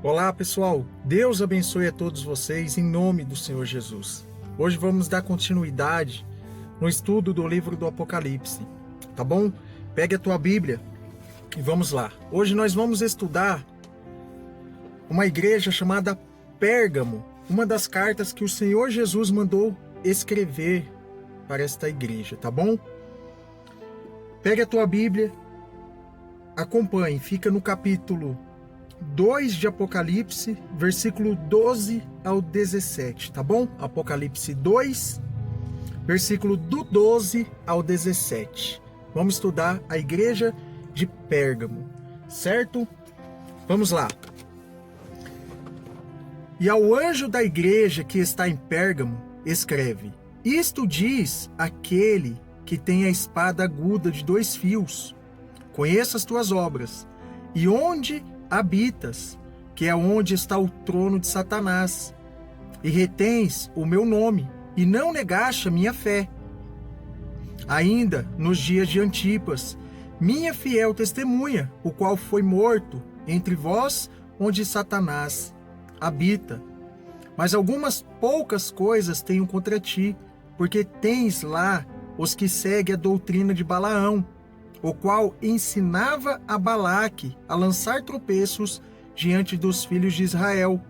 Olá pessoal, Deus abençoe a todos vocês em nome do Senhor Jesus. Hoje vamos dar continuidade no estudo do livro do Apocalipse, tá bom? Pegue a tua Bíblia e vamos lá. Hoje nós vamos estudar uma igreja chamada Pérgamo, uma das cartas que o Senhor Jesus mandou escrever para esta igreja, tá bom? Pegue a tua Bíblia, acompanhe, fica no capítulo 2 de Apocalipse, versículo 12 ao 17, tá bom? Apocalipse 2, versículo do 12 ao 17. Vamos estudar a igreja de Pérgamo, certo? Vamos lá. E ao anjo da igreja que está em Pérgamo, escreve: Isto diz aquele que tem a espada aguda de 2 fios. Conheço as tuas obras, e onde habitas, que é onde está o trono de Satanás, e retens o meu nome, e não negaste a minha fé. Ainda nos dias de Antipas, minha fiel testemunha, o qual foi morto entre vós, onde Satanás habita. Mas algumas poucas coisas tenho contra ti, porque tens lá os que seguem a doutrina de Balaão, o qual ensinava a Balaque a lançar tropeços diante dos filhos de Israel,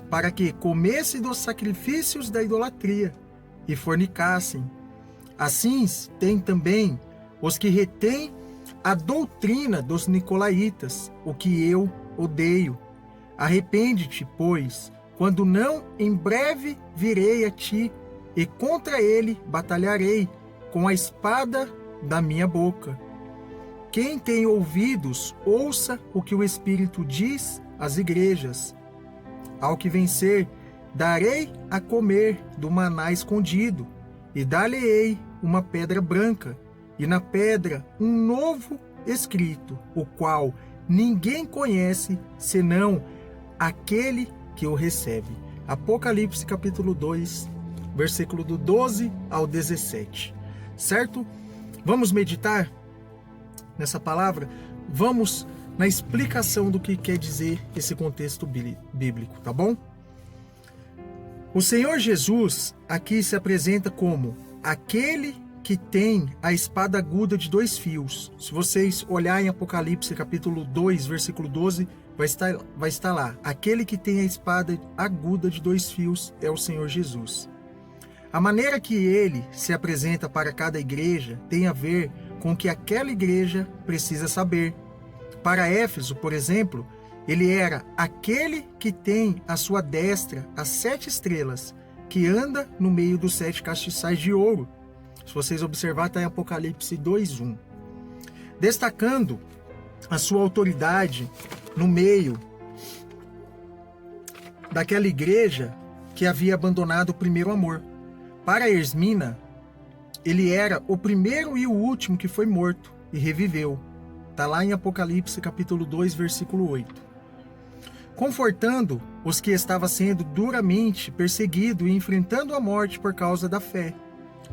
para que comesse dos sacrifícios da idolatria e fornicassem. Assim tem também os que retêm a doutrina dos nicolaítas, o que eu odeio. Arrepende-te, pois, quando não, em breve virei a ti, e contra ele batalharei com a espada da minha boca. Quem tem ouvidos, ouça o que o Espírito diz às igrejas. Ao que vencer, darei a comer do maná escondido, e dar-lhe-ei uma pedra branca, e na pedra um novo escrito, o qual ninguém conhece, senão aquele que o recebe. Apocalipse capítulo 2, versículo do 12 ao 17. Certo? Vamos meditar nessa palavra? Vamos na explicação do que quer dizer esse contexto bíblico, tá bom? O Senhor Jesus aqui se apresenta como aquele que tem a espada aguda de 2 fios. Se vocês olharem em Apocalipse capítulo 2, versículo 12, vai estar lá. Aquele que tem a espada aguda de 2 fios é o Senhor Jesus. A maneira que ele se apresenta para cada igreja tem a ver com o que aquela igreja precisa saber. Para Éfeso, por exemplo, ele era aquele que tem à sua destra as 7 estrelas, que anda no meio dos 7 castiçais de ouro. Se vocês observarem, está em Apocalipse 2:1. Destacando a sua autoridade no meio daquela igreja que havia abandonado o primeiro amor. Para Esmina, ele era o primeiro e o último que foi morto e reviveu. Está lá em Apocalipse capítulo 2, versículo 8. Confortando os que estavam sendo duramente perseguidos e enfrentando a morte por causa da fé.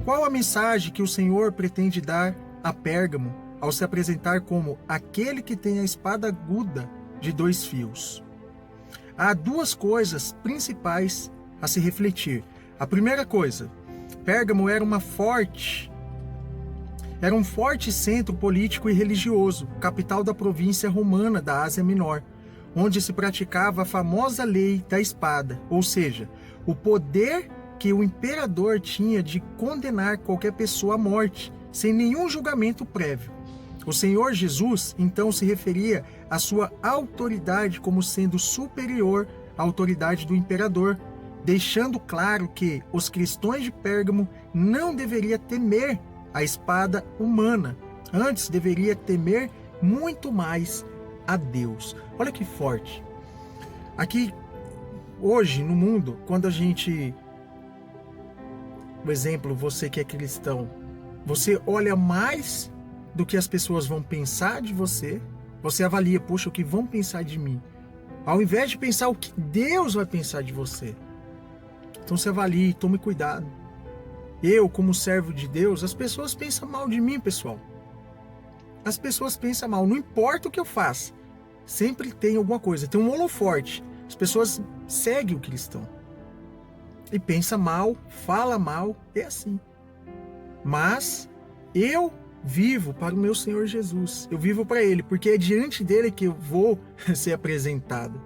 Qual a mensagem que o Senhor pretende dar a Pérgamo ao se apresentar como aquele que tem a espada aguda de 2 fios? Há 2 coisas principais a se refletir. A primeira coisa, Pérgamo era um forte centro político e religioso, capital da província romana da Ásia Menor, onde se praticava a famosa lei da espada, ou seja, o poder que o imperador tinha de condenar qualquer pessoa à morte, sem nenhum julgamento prévio. O Senhor Jesus, então, se referia à sua autoridade como sendo superior à autoridade do imperador, deixando claro que os cristãos de Pérgamo não deveriam temer a espada humana, antes deveria temer muito mais a Deus. Olha que forte. Aqui, hoje, no mundo, quando a gente, por exemplo, você que é cristão, você olha mais do que as pessoas vão pensar de você, você avalia, poxa, o que vão pensar de mim, ao invés de pensar o que Deus vai pensar de você. Então se avalie, tome cuidado. Eu, como servo de Deus, as pessoas pensam mal de mim, pessoal. As pessoas pensam mal, não importa o que eu faça. Sempre tem alguma coisa, tem um holoforte. As pessoas seguem o cristão. E pensa mal, fala mal, é assim. Mas eu vivo para o meu Senhor Jesus. Eu vivo para Ele, porque é diante dele que eu vou ser apresentado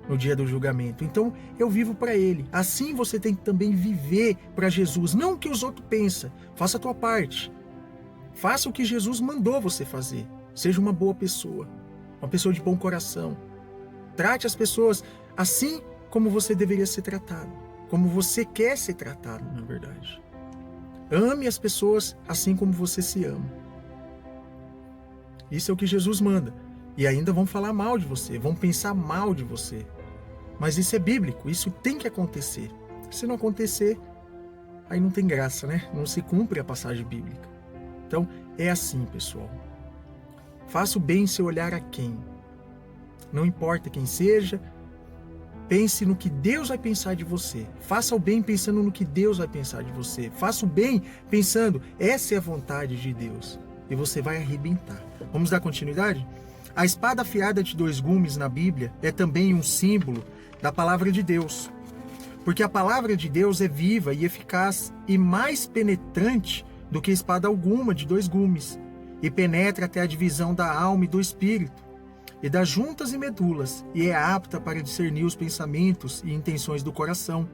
no dia do julgamento. Então, eu vivo para Ele. Assim você tem que também viver para Jesus. Não o que os outros pensam. Faça a tua parte. Faça o que Jesus mandou você fazer. Seja uma boa pessoa. Uma pessoa de bom coração. Trate as pessoas assim como você deveria ser tratado. Como você quer ser tratado, na verdade. Ame as pessoas assim como você se ama. Isso é o que Jesus manda. E ainda vão falar mal de você, vão pensar mal de você. Mas isso é bíblico, isso tem que acontecer. Se não acontecer, aí não tem graça, né? Não se cumpre a passagem bíblica. Então, é assim, pessoal. Faça o bem sem olhar a quem. Não importa quem seja, pense no que Deus vai pensar de você. Faça o bem pensando no que Deus vai pensar de você. Faça o bem pensando, essa é a vontade de Deus. E você vai arrebentar. Vamos dar continuidade? A espada afiada de 2 gumes na Bíblia é também um símbolo da palavra de Deus. Porque a palavra de Deus é viva e eficaz e mais penetrante do que espada alguma de 2 gumes. E penetra até a divisão da alma e do espírito e das juntas e medulas, e é apta para discernir os pensamentos e intenções do coração.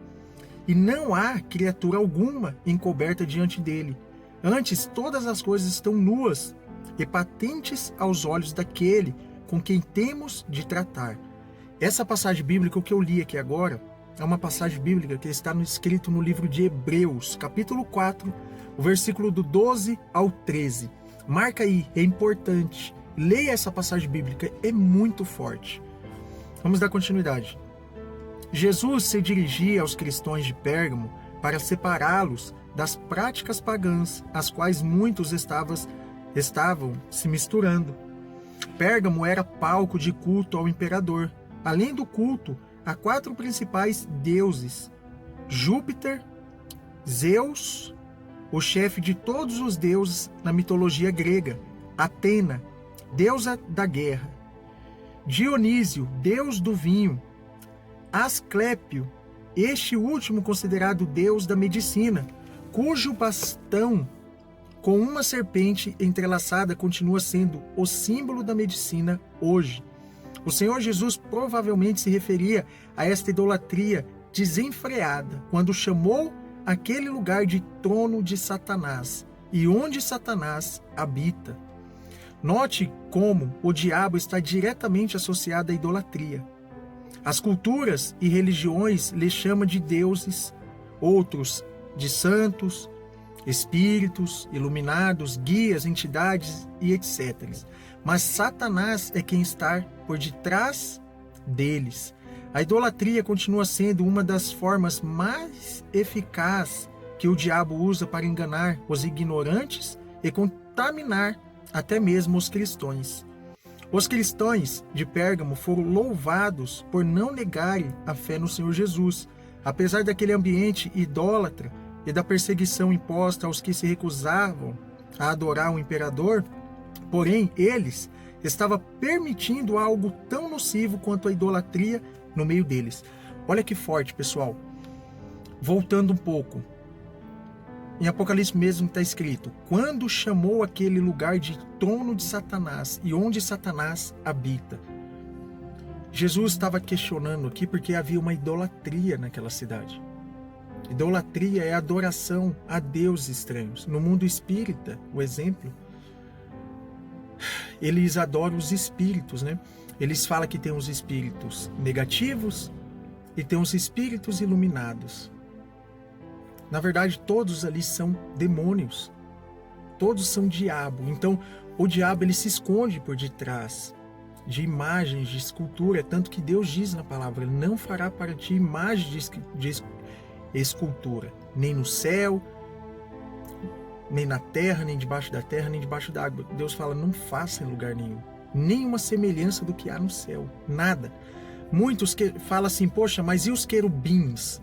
E não há criatura alguma encoberta diante dele. Antes, todas as coisas estão nuas e patentes aos olhos daquele com quem temos de tratar. Essa passagem bíblica, o que eu li aqui agora, é uma passagem bíblica que está escrito no livro de Hebreus, capítulo 4, o versículo do 12 ao 13. Marca aí, é importante. Leia essa passagem bíblica, é muito forte. Vamos dar continuidade. Jesus se dirigia aos cristãos de Pérgamo para separá-los das práticas pagãs, às quais muitos estavam se misturando. Pérgamo era palco de culto ao imperador. Além do culto a 4 principais deuses: Júpiter, Zeus, o chefe de todos os deuses na mitologia grega, Atena, deusa da guerra, Dionísio, deus do vinho, Asclépio, este último considerado deus da medicina, cujo bastão com uma serpente entrelaçada continua sendo o símbolo da medicina hoje. O Senhor Jesus provavelmente se referia a esta idolatria desenfreada quando chamou aquele lugar de trono de Satanás, e onde Satanás habita. Note como o diabo está diretamente associado à idolatria. As culturas e religiões lhe chamam de deuses, outros de santos, espíritos, iluminados, guias, entidades e etc. Mas Satanás é quem está por detrás deles. A idolatria continua sendo uma das formas mais eficazes que o diabo usa para enganar os ignorantes e contaminar até mesmo os cristãos. Os cristãos de Pérgamo foram louvados por não negarem a fé no Senhor Jesus, apesar daquele ambiente idólatra e da perseguição imposta aos que se recusavam a adorar o imperador. Porém, eles estavam permitindo algo tão nocivo quanto a idolatria no meio deles. Olha que forte, pessoal. Voltando um pouco. Em Apocalipse mesmo está escrito: quando chamou aquele lugar de trono de Satanás e onde Satanás habita. Jesus estava questionando aqui porque havia uma idolatria naquela cidade. Idolatria é adoração a deuses estranhos. No mundo espírita, o exemplo, eles adoram os espíritos, né? Eles falam que tem os espíritos negativos e tem os espíritos iluminados. Na verdade, todos ali são demônios. Todos são diabo. Então, o diabo ele se esconde por detrás de imagens, de escultura. Tanto que Deus diz na palavra: Ele não fará para ti imagem de escultura, nem no céu, nem na terra, nem debaixo da terra, nem debaixo da água. Deus fala: não faça em lugar nenhum. Nenhuma semelhança do que há no céu. Nada. Muitos que falam assim: poxa, mas e os querubins?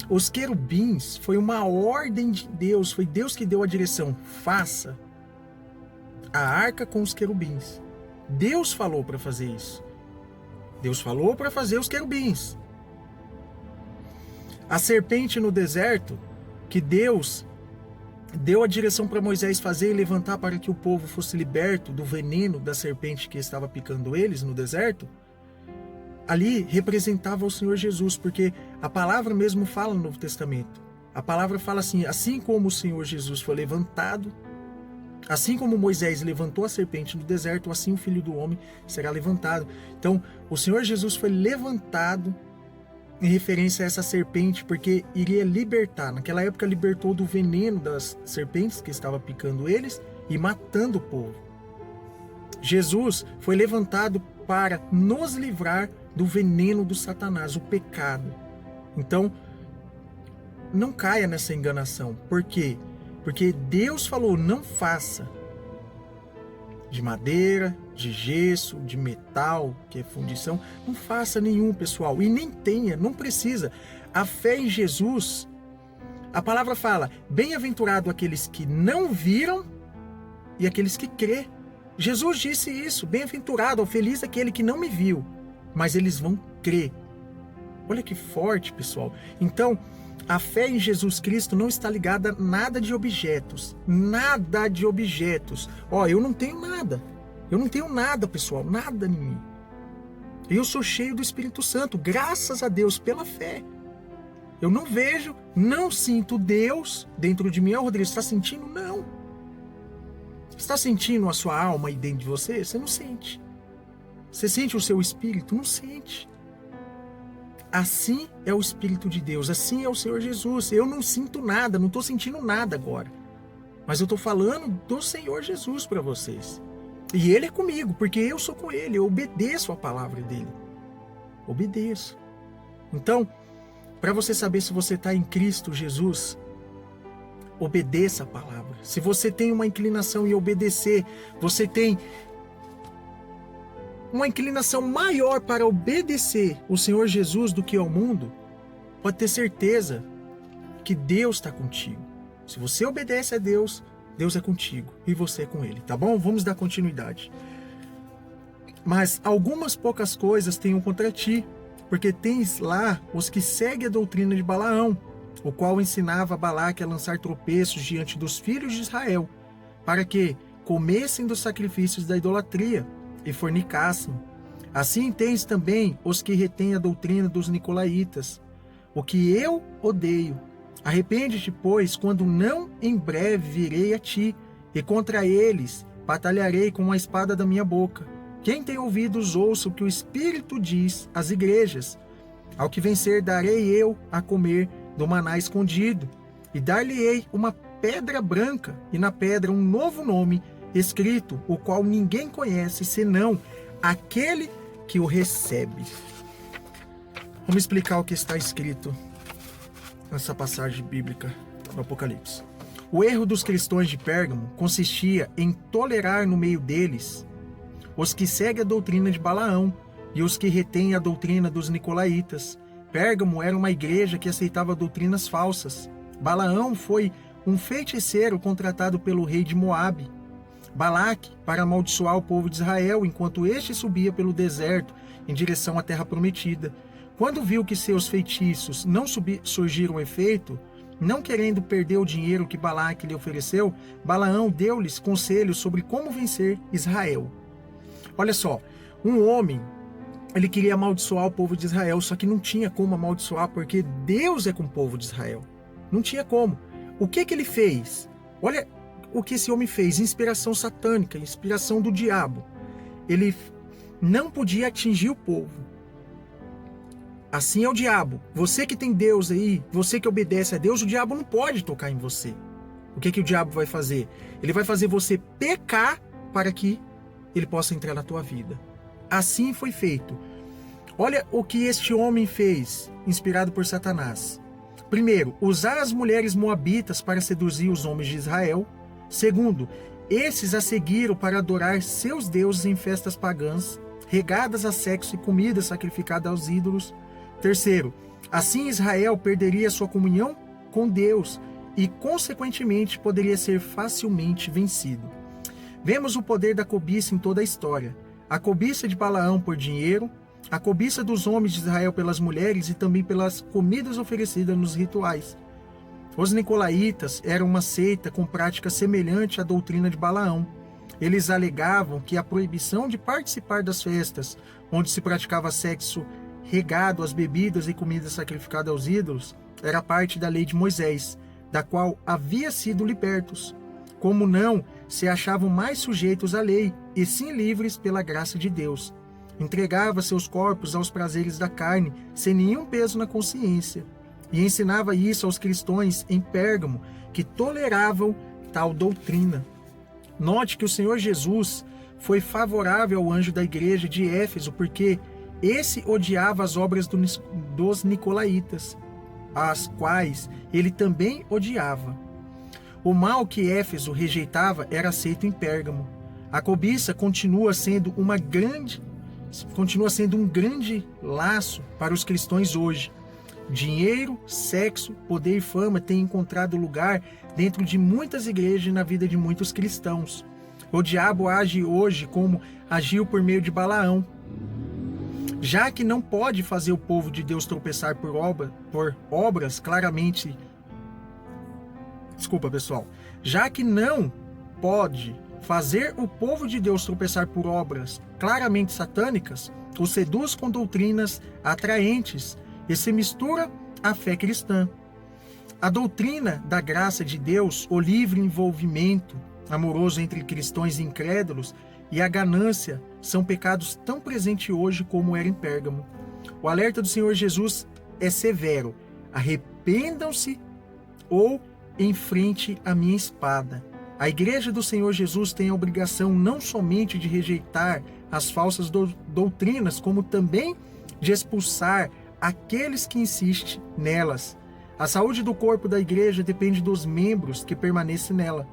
Os querubins foi uma ordem de Deus, foi Deus que deu a direção. Faça a arca com os querubins. Deus falou para fazer isso. Deus falou para fazer os querubins. A serpente no deserto, que Deus deu a direção para Moisés fazer e levantar para que o povo fosse liberto do veneno da serpente que estava picando eles no deserto, ali representava o Senhor Jesus, porque a palavra mesmo fala no Novo Testamento. A palavra fala assim como o Senhor Jesus foi levantado, assim como Moisés levantou a serpente no deserto, assim o Filho do Homem será levantado. Então, o Senhor Jesus foi levantado em referência a essa serpente, porque iria libertar. Naquela época libertou do veneno das serpentes que estava picando eles e matando o povo. Jesus foi levantado para nos livrar do veneno do Satanás, o pecado. Então, não caia nessa enganação. Por quê? Porque Deus falou, não faça de madeira, de gesso, de metal, que é fundição. Não faça nenhum, pessoal. E nem tenha, não precisa. A fé em Jesus, a palavra fala, bem-aventurado aqueles que não viram e aqueles que crê. Jesus disse isso, bem-aventurado, ou feliz aquele que não me viu, mas eles vão crer. Olha que forte, pessoal. Então, a fé em Jesus Cristo não está ligada a nada de objetos. Nada de objetos. Eu não tenho nada. Eu não tenho nada, pessoal. Nada em mim. Eu sou cheio do Espírito Santo. Graças a Deus, pela fé. Eu não vejo, não sinto Deus dentro de mim. Rodrigo, você está sentindo? Não. Você está sentindo a sua alma aí dentro de você? Você não sente. Você sente o seu espírito? Não sente. Assim é o Espírito de Deus, assim é o Senhor Jesus. Eu não sinto nada, não estou sentindo nada agora. Mas eu estou falando do Senhor Jesus para vocês. E Ele é comigo, porque eu sou com Ele, eu obedeço a palavra dEle. Obedeço. Então, para você saber se você está em Cristo Jesus, obedeça a palavra. Se você tem uma inclinação em obedecer, você tem uma inclinação maior para obedecer o Senhor Jesus do que ao mundo, pode ter certeza que Deus está contigo. Se você obedece a Deus, Deus é contigo e você é com Ele, tá bom? Vamos dar continuidade. Mas algumas poucas coisas tenho contra ti, porque tens lá os que seguem a doutrina de Balaão, o qual ensinava Balaque a lançar tropeços diante dos filhos de Israel, para que comessem dos sacrifícios da idolatria e fornicassem. Assim tens também os que retêm a doutrina dos nicolaítas, o que eu odeio. Arrepende-te, pois, quando não em breve virei a ti, e contra eles batalharei com a espada da minha boca. Quem tem ouvidos, ouça o que o Espírito diz às igrejas. Ao que vencer, darei eu a comer do maná escondido, e dar-lhe-ei uma pedra branca, e na pedra um novo nome escrito, o qual ninguém conhece, senão aquele que o recebe. Vamos explicar o que está escrito nessa passagem bíblica do Apocalipse. O erro dos cristãos de Pérgamo consistia em tolerar no meio deles os que seguem a doutrina de Balaão e os que retêm a doutrina dos nicolaítas. Pérgamo era uma igreja que aceitava doutrinas falsas. Balaão foi um feiticeiro contratado pelo rei de Moabe, Balaque, para amaldiçoar o povo de Israel, enquanto este subia pelo deserto em direção à terra prometida. Quando viu que seus feitiços não surgiram efeito, não querendo perder o dinheiro que Balaque lhe ofereceu, Balaão deu-lhes conselhos sobre como vencer Israel. Olha só, um homem, ele queria amaldiçoar o povo de Israel, só que não tinha como amaldiçoar, porque Deus é com o povo de Israel. Não tinha como. O que ele fez? Olha o que esse homem fez, inspiração satânica, inspiração do diabo. Ele não podia atingir o povo. Assim é o diabo. Você que tem Deus aí, você que obedece a Deus, o diabo não pode tocar em você. O que o diabo vai fazer? Ele vai fazer você pecar para que ele possa entrar na tua vida. Assim foi feito. Olha o que este homem fez, inspirado por Satanás. Primeiro, usar as mulheres moabitas para seduzir os homens de Israel. Segundo, esses a seguiram para adorar seus deuses em festas pagãs, regadas a sexo e comida sacrificada aos ídolos. Terceiro, assim Israel perderia sua comunhão com Deus e, consequentemente, poderia ser facilmente vencido. Vemos o poder da cobiça em toda a história. A cobiça de Balaão por dinheiro, a cobiça dos homens de Israel pelas mulheres e também pelas comidas oferecidas nos rituais. Os nicolaítas eram uma seita com prática semelhante à doutrina de Balaão. Eles alegavam que a proibição de participar das festas, onde se praticava sexo regado às bebidas e comidas sacrificadas aos ídolos, era parte da lei de Moisés, da qual havia sido libertos. Como não, se achavam mais sujeitos à lei, e sim livres pela graça de Deus. Entregava seus corpos aos prazeres da carne, sem nenhum peso na consciência, e ensinava isso aos cristãos em Pérgamo, que toleravam tal doutrina. Note que o Senhor Jesus foi favorável ao anjo da igreja de Éfeso, porque esse odiava as obras dos nicolaítas, as quais ele também odiava. O mal que Éfeso rejeitava era aceito em Pérgamo. A cobiça continua sendo um grande laço para os cristãos hoje. Dinheiro, sexo, poder e fama têm encontrado lugar dentro de muitas igrejas e na vida de muitos cristãos. O diabo age hoje como agiu por meio de Balaão. Já que não pode fazer o povo de Deus tropeçar por obras claramente... Desculpa, pessoal. Já que não pode fazer o povo de Deus tropeçar por obras claramente satânicas, o seduz com doutrinas atraentes e se mistura à fé cristã. A doutrina da graça de Deus, o livre envolvimento amoroso entre cristãos e incrédulos e a ganância são pecados tão presentes hoje como era em Pérgamo. O alerta do Senhor Jesus é severo: arrependam-se ou enfrente a minha espada. A igreja do Senhor Jesus tem a obrigação não somente de rejeitar as falsas doutrinas, como também de expulsar aqueles que insistem nelas. A saúde do corpo da igreja depende dos membros que permanecem nela.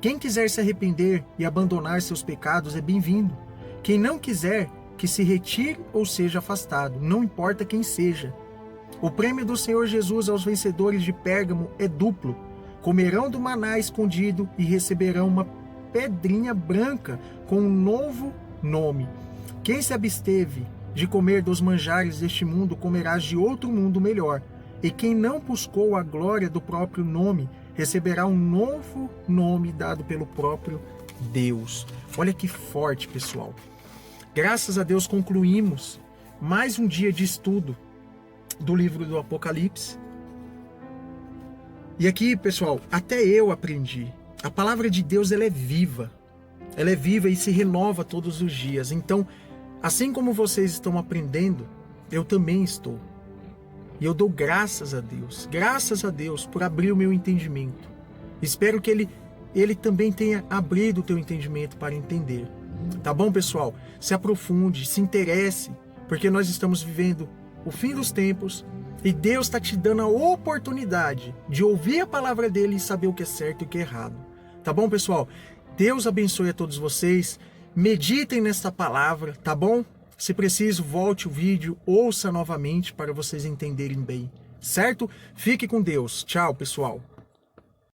Quem quiser se arrepender e abandonar seus pecados é bem-vindo. Quem não quiser, que se retire ou seja afastado, não importa quem seja. O prêmio do Senhor Jesus aos vencedores de Pérgamo é duplo. Comerão do maná escondido e receberão uma pedrinha branca com um novo nome. Quem se absteve de comer dos manjares deste mundo, comerás de outro mundo melhor. E quem não buscou a glória do próprio nome, receberá um novo nome dado pelo próprio Deus. Olha que forte, pessoal. Graças a Deus concluímos mais um dia de estudo do livro do Apocalipse. E aqui, pessoal, até eu aprendi. A palavra de Deus, ela é viva. Ela é viva e se renova todos os dias. Então, assim como vocês estão aprendendo, eu também estou. E eu dou graças a Deus por abrir o meu entendimento. Espero que Ele também tenha abrido o teu entendimento para entender. Tá bom, pessoal? Se aprofunde, se interesse, porque nós estamos vivendo o fim dos tempos e Deus está te dando a oportunidade de ouvir a palavra dele e saber o que é certo e o que é errado. Tá bom, pessoal? Deus abençoe a todos vocês. Meditem nesta palavra, tá bom? Se preciso, volte o vídeo, ouça novamente para vocês entenderem bem, certo? Fique com Deus. Tchau, pessoal.